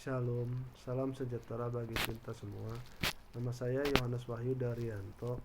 Shalom, salam sejahtera bagi kita semua. Nama saya Yohanes Wahyu Daryanto,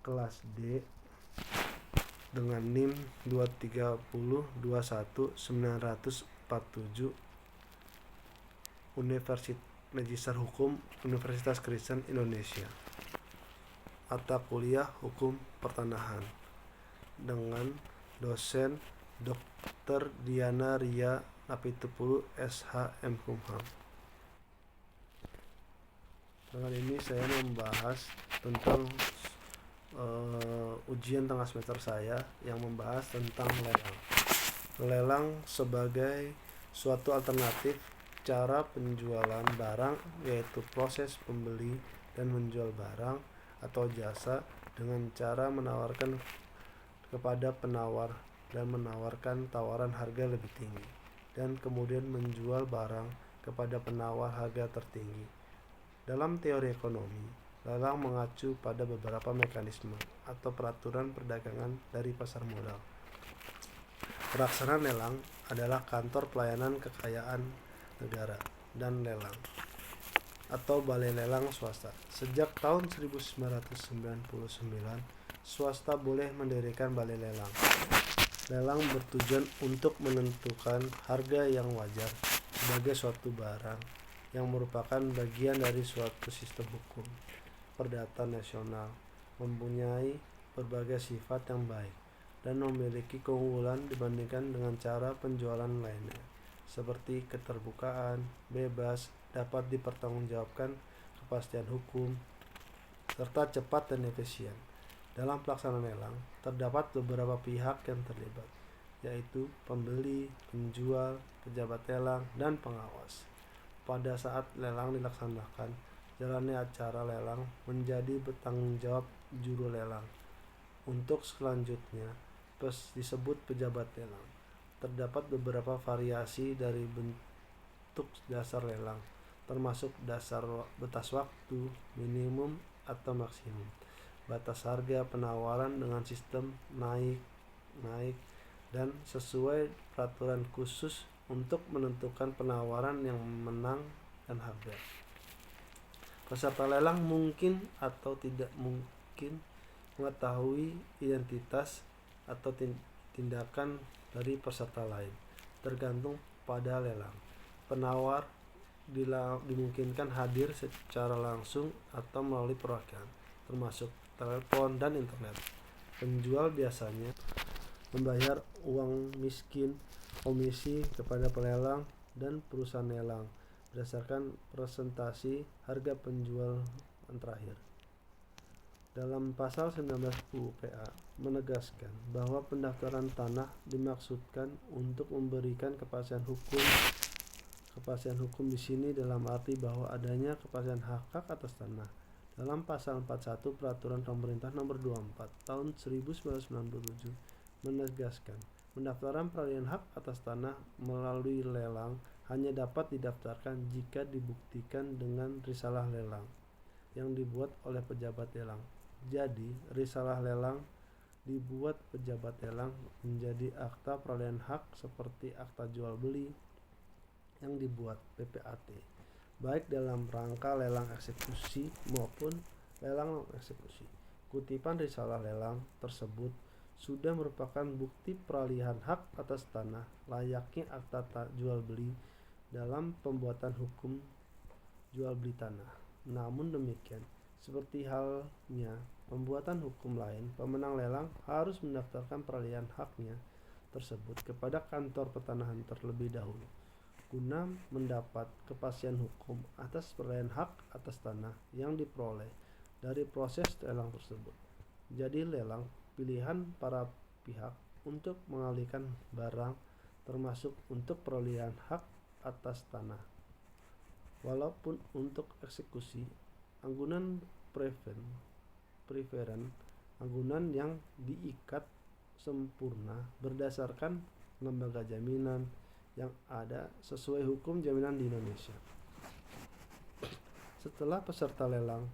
kelas D, dengan NIM 23021 947, Magister Hukum Universitas Kristen Indonesia. Mata kuliah Hukum Pertanahan dengan dosen Dr. Diana Ria Napitupulu SH Kumham. Dengan ini saya membahas tentang ujian tengah semester saya yang membahas tentang lelang. Lelang sebagai suatu alternatif cara penjualan barang, yaitu proses pembeli dan menjual barang atau jasa dengan cara menawarkan kepada penawar dan menawarkan tawaran harga lebih tinggi, dan kemudian menjual barang kepada penawar harga tertinggi. Dalam teori ekonomi, lelang mengacu pada beberapa mekanisme atau peraturan perdagangan dari pasar modal. Pelaksana lelang adalah Kantor Pelayanan Kekayaan Negara dan Lelang atau Balai Lelang Swasta. Sejak tahun 1999, swasta boleh mendirikan balai lelang. Lelang bertujuan untuk menentukan harga yang wajar sebagai suatu barang yang merupakan bagian dari suatu sistem hukum perdata nasional, mempunyai berbagai sifat yang baik dan memiliki keunggulan dibandingkan dengan cara penjualan lainnya, seperti keterbukaan, bebas, dapat dipertanggungjawabkan, kepastian hukum, serta cepat dan efisien. Dalam pelaksanaan lelang, terdapat beberapa pihak yang terlibat, yaitu pembeli, penjual, pejabat lelang, dan pengawas. Pada saat lelang dilaksanakan, jalannya acara lelang menjadi bertanggung jawab juru lelang. Untuk selanjutnya, disebut pejabat lelang. Terdapat beberapa variasi dari bentuk dasar lelang, termasuk dasar batas waktu, minimum atau maksimum, batas harga penawaran dengan sistem naik, dan sesuai peraturan khusus untuk menentukan penawaran yang menang dan harga. Peserta lelang mungkin atau tidak mungkin mengetahui identitas atau tindakan dari peserta lain, tergantung pada lelang. Penawar dimungkinkan hadir secara langsung atau melalui perwakilan, termasuk telepon dan internet. Penjual biasanya membayar uang miskin komisi kepada pelelang dan perusahaan lelang berdasarkan presentasi harga penjualan terakhir. Dalam pasal 19 UU PA menegaskan bahwa pendaftaran tanah dimaksudkan untuk memberikan kepastian hukum. Kepastian hukum di sini dalam arti bahwa adanya kepastian hak atas tanah. Dalam pasal 41 Peraturan Pemerintah Nomor 24 Tahun 1997 menegaskan pendaftaran peralihan hak atas tanah melalui lelang hanya dapat didaftarkan jika dibuktikan dengan risalah lelang yang dibuat oleh pejabat lelang. Jadi, risalah lelang dibuat pejabat lelang menjadi akta peralihan hak seperti akta jual beli yang dibuat PPAT, baik dalam rangka lelang eksekusi maupun lelang eksekusi. Kutipan risalah lelang tersebut sudah merupakan bukti peralihan hak atas tanah layaknya akta jual beli dalam pembuatan hukum jual beli tanah. Namun demikian, seperti halnya pembuatan hukum lain, pemenang lelang harus mendaftarkan peralihan haknya tersebut kepada kantor pertanahan terlebih dahulu guna mendapat kepastian hukum atas peralihan hak atas tanah yang diperoleh dari proses lelang tersebut. Jadi lelang pilihan para pihak untuk mengalihkan barang, termasuk untuk peralihan hak atas tanah. Walaupun untuk eksekusi, anggunan preferen, anggunan yang diikat sempurna berdasarkan lembaga jaminan yang ada sesuai hukum jaminan di Indonesia. Setelah peserta lelang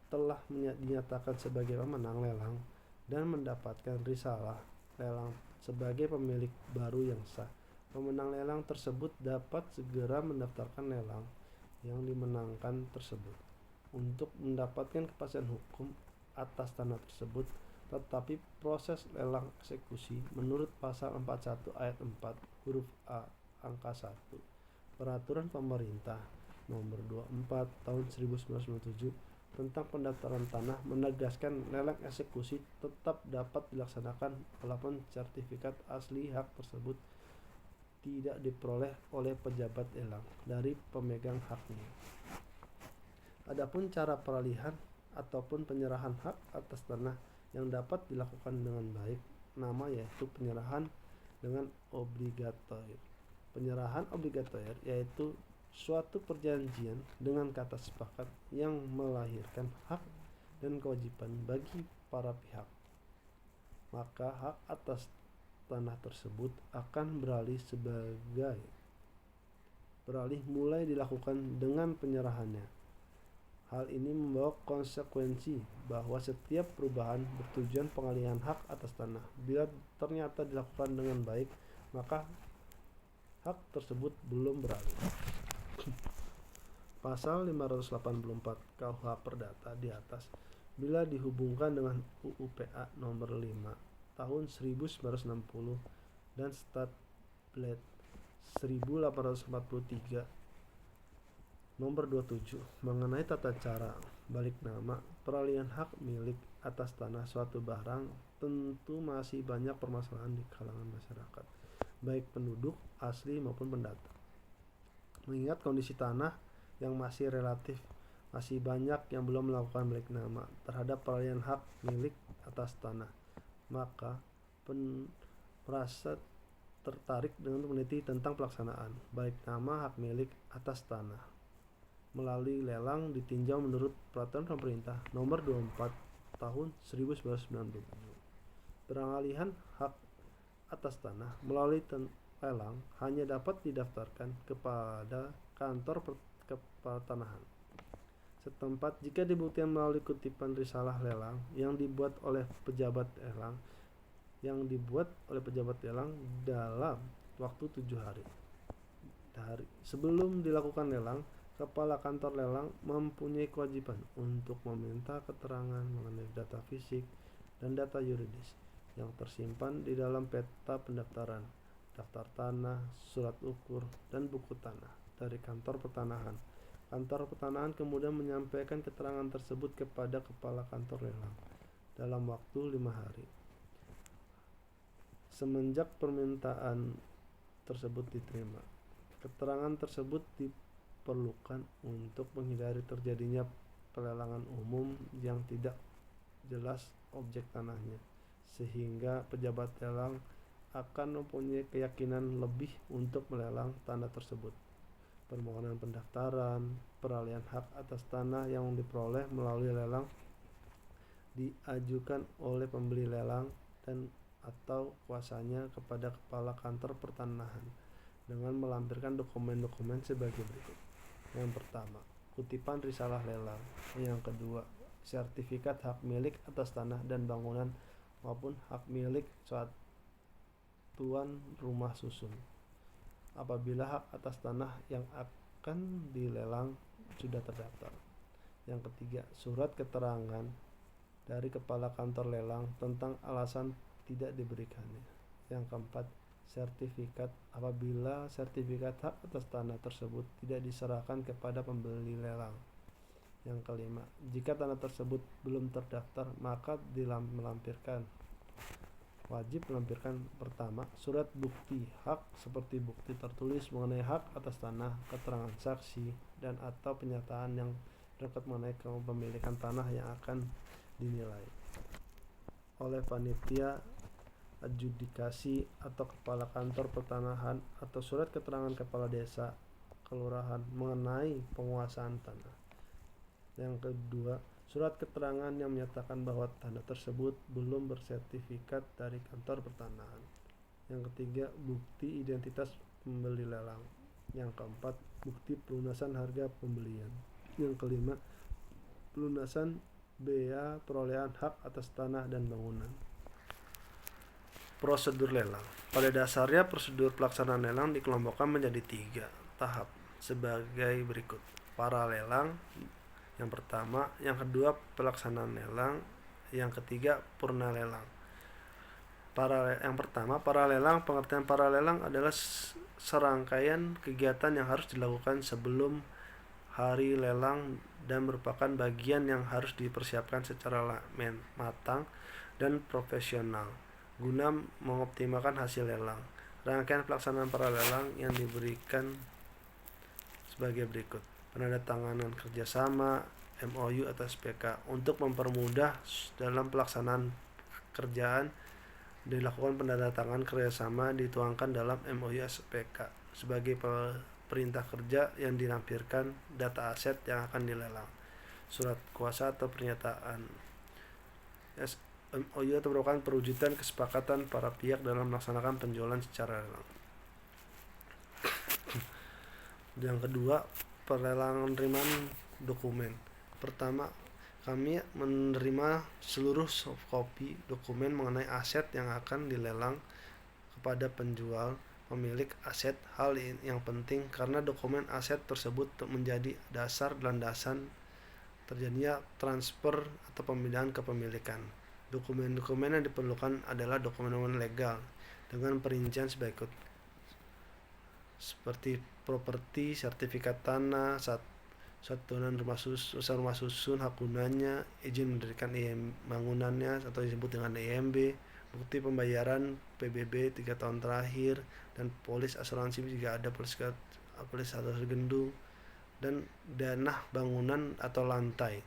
telah dinyatakan sebagai pemenang lelang dan mendapatkan risalah lelang sebagai pemilik baru yang sah, Pemenang lelang tersebut dapat segera mendaftarkan lelang yang dimenangkan tersebut untuk mendapatkan kepastian hukum atas tanah tersebut. Tetapi proses lelang eksekusi menurut pasal 41 ayat 4 huruf A angka 1 Peraturan Pemerintah Nomor 24 Tahun 1997 tentang pendaftaran tanah menegaskan lelang eksekusi tetap dapat dilaksanakan walaupun sertifikat asli hak tersebut tidak diperoleh oleh pejabat lelang dari pemegang haknya. Adapun cara peralihan ataupun penyerahan hak atas tanah yang dapat dilakukan dengan baik nama yaitu penyerahan dengan obligatoir. Penyerahan obligatoir yaitu suatu perjanjian dengan kata sepakat yang melahirkan hak dan kewajiban bagi para pihak. Maka hak atas tanah tersebut akan beralih mulai dilakukan dengan penyerahannya. Hal ini membawa konsekuensi bahwa setiap perubahan bertujuan pengalihan hak atas tanah bila ternyata dilakukan dengan baik, maka hak tersebut belum beralih. Pasal 584 KUH Perdata di atas bila dihubungkan dengan UU PA nomor 5 tahun 1960 dan Stat Bled 1843 Nomor 27 mengenai tata cara balik nama peralihan hak milik atas tanah suatu barang tentu masih banyak permasalahan di kalangan masyarakat, baik penduduk asli maupun pendatang. Mengingat kondisi tanah yang masih relatif masih banyak yang belum melakukan balik nama terhadap peralihan hak milik atas tanah, maka merasa tertarik dengan meneliti tentang pelaksanaan balik nama hak milik atas tanah melalui lelang ditinjau menurut Peraturan Pemerintah Nomor 24 Tahun 1997. Peralihan hak atas tanah melalui lelang hanya dapat didaftarkan kepada kantor pertanahan setempat jika dibuktikan melalui kutipan risalah lelang yang dibuat oleh pejabat lelang dalam waktu 7 hari. Sebelum dilakukan lelang, Kepala Kantor Lelang mempunyai kewajiban untuk meminta keterangan mengenai data fisik dan data yuridis yang tersimpan di dalam peta pendaftaran, daftar tanah, surat ukur, dan buku tanah dari kantor pertanahan. Kantor pertanahan kemudian menyampaikan keterangan tersebut kepada Kepala Kantor Lelang dalam waktu 5 hari. Semenjak permintaan tersebut diterima, keterangan tersebut diperlukan untuk menghindari terjadinya pelelangan umum yang tidak jelas objek tanahnya, sehingga pejabat lelang akan mempunyai keyakinan lebih untuk melelang tanah tersebut. Permohonan pendaftaran peralihan hak atas tanah yang diperoleh melalui lelang diajukan oleh pembeli lelang dan atau kuasanya kepada Kepala Kantor Pertanahan dengan melampirkan dokumen-dokumen sebagai berikut. Yang pertama, kutipan risalah lelang. Yang kedua, sertifikat hak milik atas tanah dan bangunan maupun hak milik satuan rumah susun apabila hak atas tanah yang akan dilelang sudah terdaftar. Yang ketiga, surat keterangan dari Kepala Kantor Lelang tentang alasan tidak diberikannya. Yang keempat, sertifikat apabila sertifikat hak atas tanah tersebut tidak diserahkan kepada pembeli lelang. Yang kelima, jika tanah tersebut belum terdaftar maka wajib melampirkan pertama, surat bukti hak seperti bukti tertulis mengenai hak atas tanah, keterangan saksi, dan atau pernyataan yang berangkat mengenai kepemilikan tanah yang akan dinilai oleh panitia adjudikasi atau kepala kantor pertanahan atau surat keterangan kepala desa kelurahan mengenai penguasaan tanah. Yang kedua, surat keterangan yang menyatakan bahwa tanah tersebut belum bersertifikat dari kantor pertanahan. Yang ketiga, bukti identitas pembeli lelang. Yang keempat, bukti pelunasan harga pembelian. Yang kelima, pelunasan bea perolehan hak atas tanah dan bangunan. Prosedur lelang. Pada dasarnya prosedur pelaksanaan lelang dikelompokkan menjadi 3 tahap sebagai berikut. Pra-lelang yang pertama, yang kedua pelaksanaan lelang, yang ketiga purna lelang. Yang pertama, para-lelang. Pengertian para-lelang adalah serangkaian kegiatan yang harus dilakukan sebelum hari lelang dan merupakan bagian yang harus dipersiapkan secara matang dan profesional guna mengoptimalkan hasil lelang. Rangkaian pelaksanaan para-lelang yang diberikan sebagai berikut. Penandatanganan kerjasama MOU atau SPK untuk mempermudah dalam pelaksanaan kerjaan dilakukan penandatanganan kerjasama dituangkan dalam MOU SPK sebagai perintah kerja yang dilampirkan data aset yang akan dilelang. Surat kuasa atau pernyataan MOU atau merupakan perwujudan kesepakatan para pihak dalam melaksanakan penjualan secara lelang. Yang kedua, pelelangan penerimaan dokumen. Pertama, kami menerima seluruh soft copy dokumen mengenai aset yang akan dilelang kepada penjual pemilik aset. Hal yang penting karena dokumen aset tersebut menjadi dasar landasan terjadinya transfer atau pemindahan kepemilikan. Dokumen-dokumen yang diperlukan adalah dokumen-dokumen legal dengan perincian berikut, seperti properti, sertifikat tanah, satuan rumah susun, hak gunanya, izin mendirikan bangunannya atau disebut dengan EMB, bukti pembayaran PBB 3 tahun terakhir, dan polis asuransi jika ada polis asuransi gedung, dan dana bangunan atau lantai,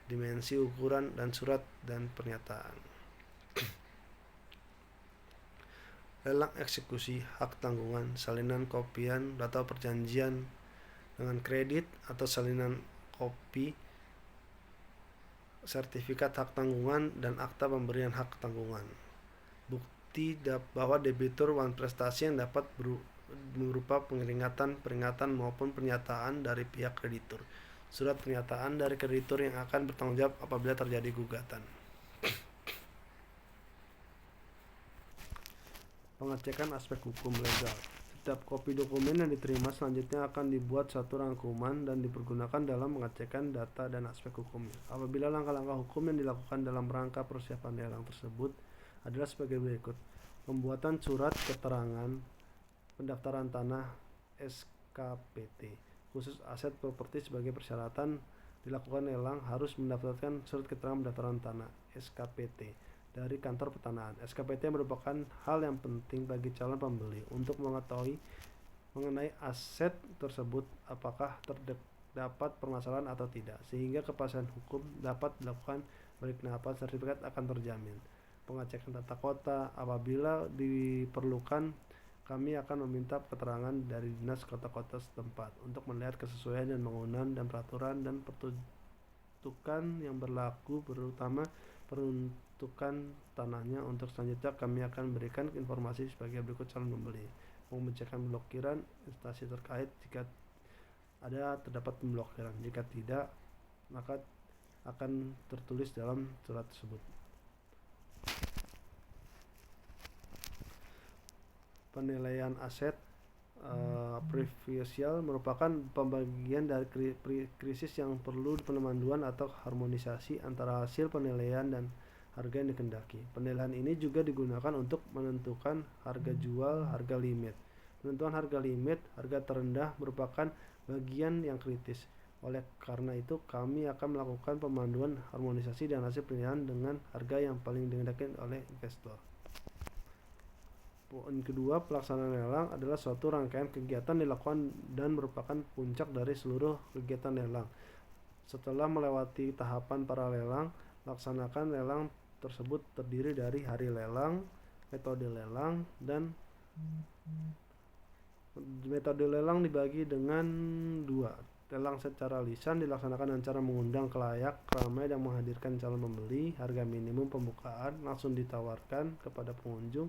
dimensi, ukuran, dan surat dan pernyataan. Lelang eksekusi, hak tanggungan, salinan kopian atau perjanjian dengan kredit atau salinan kopi, sertifikat hak tanggungan, dan akta pemberian hak tanggungan. Bukti bahwa debitur uang prestasi yang dapat berupa peringatan maupun pernyataan dari pihak kreditur. Surat pernyataan dari kreditur yang akan bertanggung jawab apabila terjadi gugatan. Pengecekan aspek hukum legal. Setiap kopi dokumen yang diterima selanjutnya akan dibuat satu rangkuman dan dipergunakan dalam pengecekan data dan aspek hukumnya. Apabila langkah-langkah hukum yang dilakukan dalam rangka persiapan lelang tersebut adalah sebagai berikut. Pembuatan surat keterangan pendaftaran tanah SKPT khusus aset properti sebagai persyaratan dilakukan lelang harus mendaftarkan surat keterangan pendaftaran tanah SKPT dari kantor petanahan. SKPT merupakan hal yang penting bagi calon pembeli untuk mengetahui mengenai aset tersebut apakah terdapat permasalahan atau tidak, sehingga kepastian hukum dapat dilakukan balik nafas sertifikat akan terjamin. Pengecekan tata kota, apabila diperlukan kami akan meminta keterangan dari dinas kota-kota setempat untuk melihat kesesuaian dan bangunan dan peraturan dan peruntukan yang berlaku, terutama peruntukan tanahnya. Untuk selanjutnya kami akan berikan informasi sebagai berikut calon pembeli. Mengecekkan pemblokiran instansi terkait jika terdapat pemblokiran. Jika tidak, maka akan tertulis dalam surat tersebut. Penilaian aset prefisial merupakan pembagian dari krisis yang perlu pemanduan atau harmonisasi antara hasil penilaian dan harga yang dikehendaki. Penilaian ini juga digunakan untuk menentukan harga jual, harga limit. Penentuan harga limit, harga terendah merupakan bagian yang kritis. Oleh karena itu, kami akan melakukan pemanduan harmonisasi dan hasil penilaian dengan harga yang paling dikehendaki oleh investor. Poin kedua, pelaksanaan lelang adalah suatu rangkaian kegiatan dilakukan dan merupakan puncak dari seluruh kegiatan lelang. Setelah melewati tahapan para lelang, laksanakan lelang tersebut terdiri dari hari lelang, metode lelang, dan metode lelang dibagi dengan 2. Lelang secara lisan dilaksanakan dengan cara mengundang kelayak, ramai, dan menghadirkan calon pembeli. Harga minimum pembukaan langsung ditawarkan kepada pengunjung.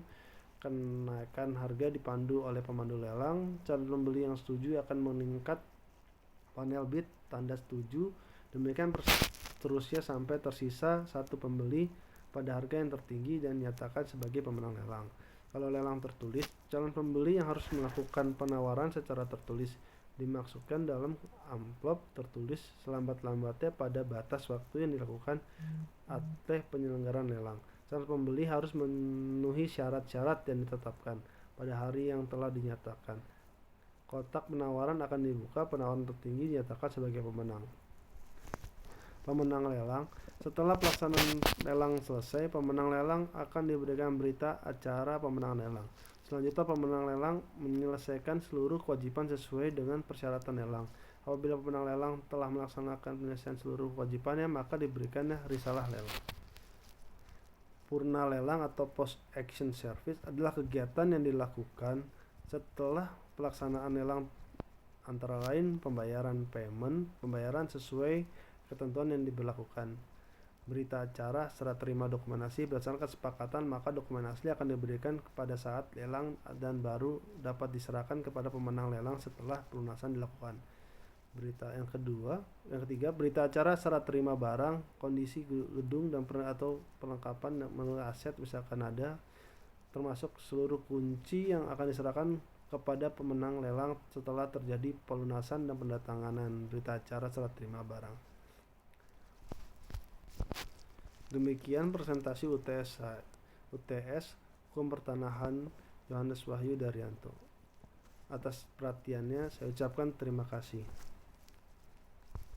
Kenaikan harga dipandu oleh pemandu lelang. Calon pembeli yang setuju akan meningkat panel bid tanda setuju. Demikian seterusnya sampai tersisa satu pembeli pada harga yang tertinggi dan dinyatakan sebagai pemenang lelang. Kalau lelang tertulis, calon pembeli yang harus melakukan penawaran secara tertulis dimaksudkan dalam amplop tertulis selambat-lambatnya pada batas waktu yang dilakukan oleh penyelenggaraan lelang. Calon pembeli harus memenuhi syarat-syarat yang ditetapkan pada hari yang telah dinyatakan. Kotak penawaran akan dibuka, penawaran tertinggi dinyatakan sebagai pemenang. Pemenang lelang. Setelah pelaksanaan lelang selesai, pemenang lelang akan diberikan berita acara pemenang lelang. Selanjutnya, pemenang lelang menyelesaikan seluruh kewajiban sesuai dengan persyaratan lelang. Apabila pemenang lelang telah melaksanakan penyelesaian seluruh kewajibannya, maka diberikannya risalah lelang. Purna lelang atau post action service adalah kegiatan yang dilakukan setelah pelaksanaan lelang, antara lain pembayaran sesuai ketentuan yang diberlakukan. Berita acara serta terima dokumentasi berdasarkan kesepakatan, maka dokumen asli akan diberikan pada saat lelang dan baru dapat diserahkan kepada pemenang lelang setelah pelunasan dilakukan. Ketiga, berita acara serta terima barang, kondisi gedung dan atau perlengkapan menurut aset misalkan ada, termasuk seluruh kunci yang akan diserahkan kepada pemenang lelang setelah terjadi pelunasan dan pendatanganan berita acara serta terima barang. Demikian presentasi UTS Hukum Pertanahan Yohanes Wahyu Daryanto. Atas perhatiannya saya ucapkan terima kasih.